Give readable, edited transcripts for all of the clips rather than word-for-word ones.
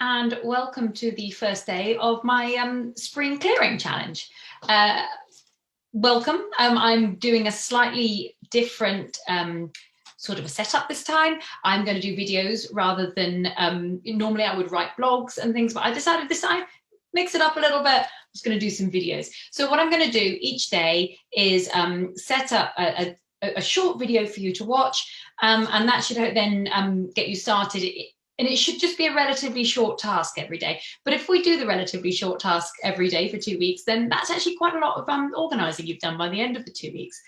and welcome to the first day of my spring clearing challenge. Welcome. I'm doing a slightly different sort of a setup this time. I'm going to do videos rather than normally I would write blogs and things, but I decided this time mix it up a little bit. I'm just going to do some videos. So what I'm going to do each day is set up a short video for you to watch, and that should then get you started. And it should just be a relatively short task every day. But if we do the relatively short task every day for 2 weeks, then that's actually quite a lot of organising you've done by the end of the 2 weeks.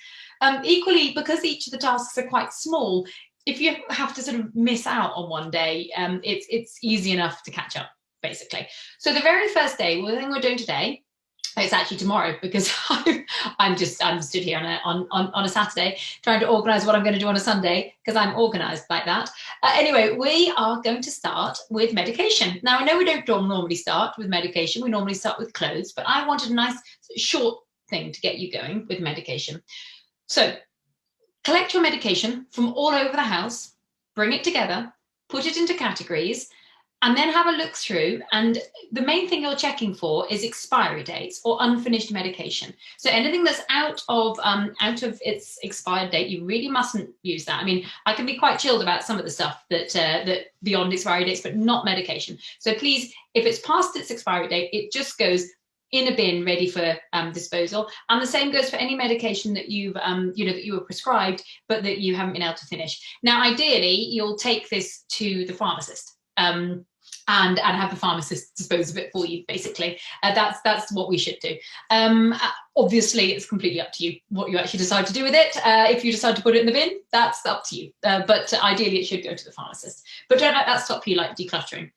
Equally, because each of the tasks are quite small, if you have to sort of miss out on one day, it's easy enough to catch up, basically. So the very first day, the thing we're doing today, it's actually tomorrow, because I'm stood here on a Saturday trying to organise what I'm going to do on a Sunday, because I'm organised like that. Anyway, we are going to start with medication. Now, I know we don't normally start with medication. We normally start with clothes, but I wanted a nice short thing to get you going with medication. So collect your medication from all over the house, bring it together, put it into categories, and then have a look through. And the main thing you're checking for is expiry dates or unfinished medication. So anything that's out of its expired date, you really mustn't use that. I mean, I can be quite chilled about some of the stuff that beyond expiry dates, but not medication. So please, if it's past its expiry date, it just goes in a bin ready for disposal. And the same goes for any medication that you've that you were prescribed but that you haven't been able to finish. Now, ideally, you'll take this to the pharmacist. And have the pharmacist dispose of it for you, basically. That's what we should do. Obviously, it's completely up to you what you actually decide to do with it. If you decide to put it in the bin, that's up to you. But ideally, it should go to the pharmacist. But don't let that stop you like decluttering.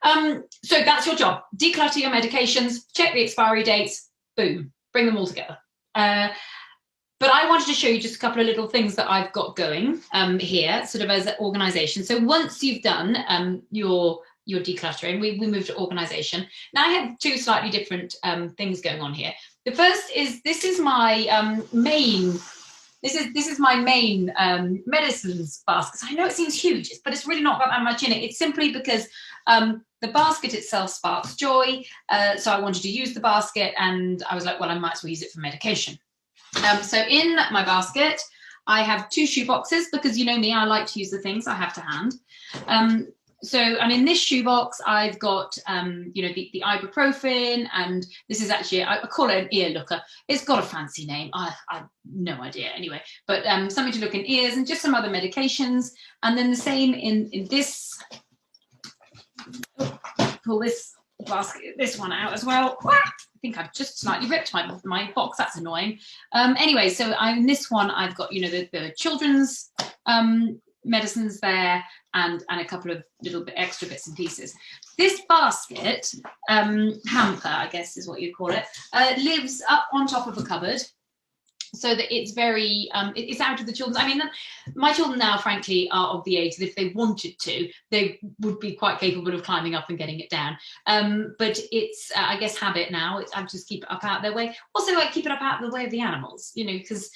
So that's your job. Declutter your medications, check the expiry dates, boom, bring them all together. But I wanted to show you just a couple of little things that I've got going here, sort of as an organisation. So once you've done your decluttering, we move to organisation. Now I have two slightly different things going on here. The first is this is my main medicines basket. I know it seems huge, but it's really not got that much in it. It's simply because the basket itself sparks joy. So I wanted to use the basket, and I was like, well, I might as well use it for medication. So in my basket, I have 2 shoe boxes, because you know me, I like to use the things I have to hand. And in this shoebox, I've got, the ibuprofen, and this is actually, I call it an ear looker. It's got a fancy name. I have no idea anyway, but something to look in ears, and just some other medications. And then the same in this, pull this basket, this one out as well. I think I've just slightly ripped my box. That's annoying. Anyway, so in this one, I've got, the children's medicines there, and a couple of little bit extra bits and pieces. This basket, hamper, I guess is what you'd call it, lives up on top of a cupboard, so that it's very, it's out of the children's. I mean, my children now, frankly, are of the age that if they wanted to, they would be quite capable of climbing up and getting it down. But it's, I guess, habit now. I just keep it up out of their way. Also, I keep it up out of the way of the animals, because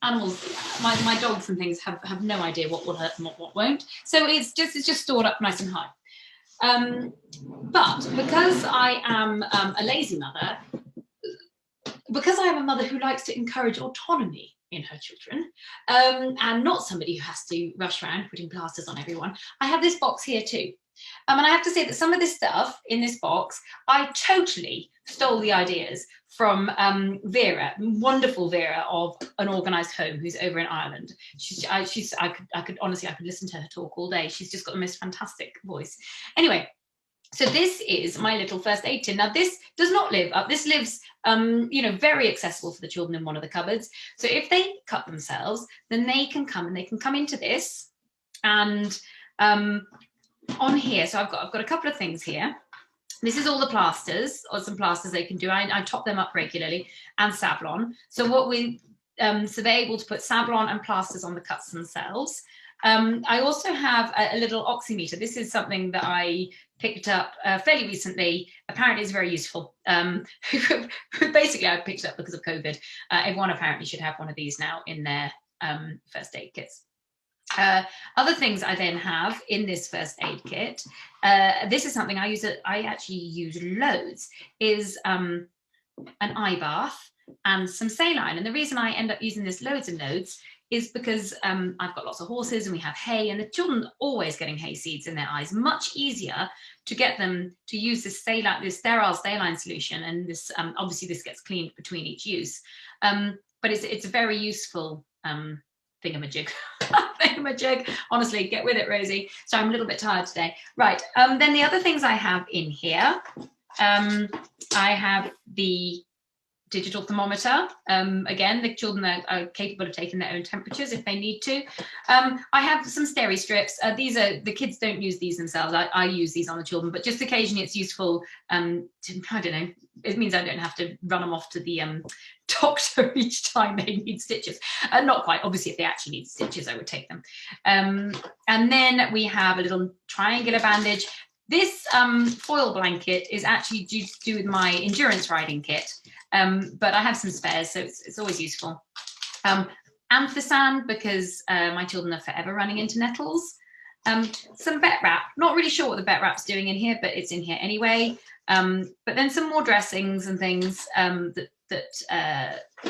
animals, my dogs and things have no idea what will hurt and what won't. So it's just stored up nice and high. But because I am a lazy mother, because I am a mother who likes to encourage autonomy in her children, and not somebody who has to rush around putting plasters on everyone, I have this box here too. And I have to say that some of this stuff in this box, I totally stole the ideas from Vera, wonderful Vera of An Organised Home, who's over in Ireland. I could listen to her talk all day. She's just got the most fantastic voice. Anyway, so this is my little first aid tin. Now, this does not live up. This lives, very accessible for the children in one of the cupboards. So if they cut themselves, then they can come into this. And on here, so I've got a couple of things here. This is all the plasters, or some plasters they can do. I top them up regularly, and Savlon. So so they're able to put Savlon and plasters on the cuts themselves. I also have a little oximeter. This is something that I picked up fairly recently. Apparently it's very useful. Basically, I picked it up because of COVID. Everyone apparently should have one of these now in their first aid kits. Other things I then have in this first aid kit, this is something I actually use loads, is an eye bath and some saline. And the reason I end up using this loads and loads is because I've got lots of horses and we have hay, and the children are always getting hay seeds in their eyes. Much easier to get them to use this saline, this sterile saline solution, and this obviously this gets cleaned between each use, but it's a very useful thingamajig. Thingamajig. Honestly, get with it, Rosie. So I'm a little bit tired today. Right. Then the other things I have in here, I have the digital thermometer. Again, the children are capable of taking their own temperatures if they need to. I have some steri strips. These are, the kids don't use these themselves. I use these on the children, but just occasionally it's useful to, I don't know, it means I don't have to run them off to the doctor each time they need stitches. Not quite, obviously if they actually need stitches, I would take them. And then we have a little triangular bandage. This foil blanket is actually due to do with my endurance riding kit. But I have some spares, so it's always useful. Anthisan, because my children are forever running into nettles. Some vet wrap, not really sure what the vet wrap's doing in here, but it's in here anyway. But then some more dressings and things that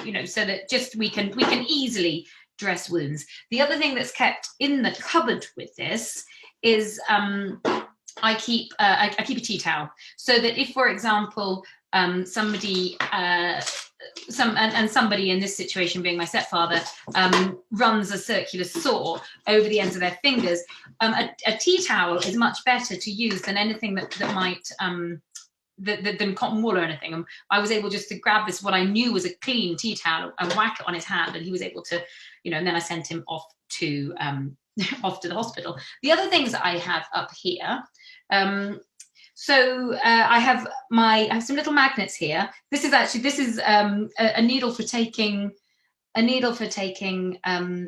you know, so that just we can easily dress wounds. The other thing that's kept in the cupboard with this is I keep a tea towel, so that if, for example, somebody in this situation, being my stepfather, runs a circular saw over the ends of their fingers, a tea towel is much better to use than anything that might than cotton wool or anything. And I was able just to grab this, what I knew was a clean tea towel, and whack it on his hand, and he was able to, you know, and then I sent him off to the hospital. The other things that I have up here, so I have some little magnets here. This is a needle for taking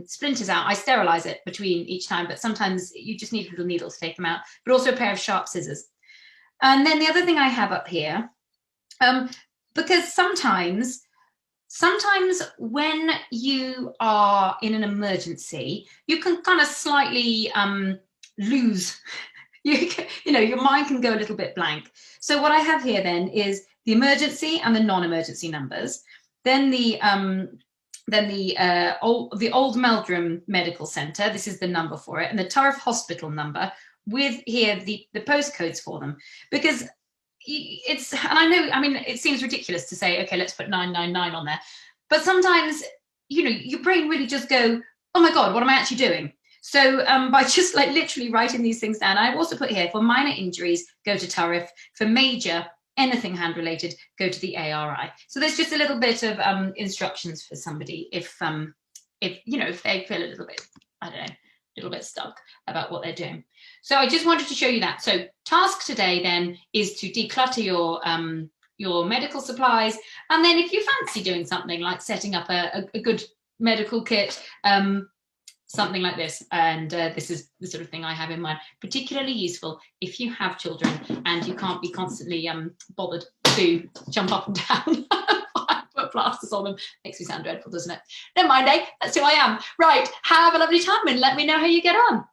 splinters out. I sterilize it between each time, but sometimes you just need a little needle to take them out, but also a pair of sharp scissors. And then the other thing I have up here, because sometimes when you are in an emergency, you can kind of slightly lose. You know, your mind can go a little bit blank. So what I have here then is the emergency and the non-emergency numbers. Then the Old Meldrum Medical Centre, this is the number for it, and the Turriff Hospital number, with here the postcodes for them. Because it's, and I know, I mean, it seems ridiculous to say, okay, let's put 999 on there. But sometimes, you know, your brain really just go, oh my God, what am I actually doing? So by just like literally writing these things down, I've also put here, for minor injuries, go to Turriff. For major, anything hand related, go to the ARI. So there's just a little bit of instructions for somebody if you know, if they feel a little bit, I don't know, a little bit stuck about what they're doing. So I just wanted to show you that. So task today then is to declutter your medical supplies, and then if you fancy doing something like setting up a good medical kit, something like this, and this is the sort of thing I have in mind, particularly useful if you have children and you can't be constantly bothered to jump up and down. Put plasters on them. Makes me sound dreadful, doesn't it? Never mind, eh? That's who I am. Right, have a lovely time and let me know how you get on.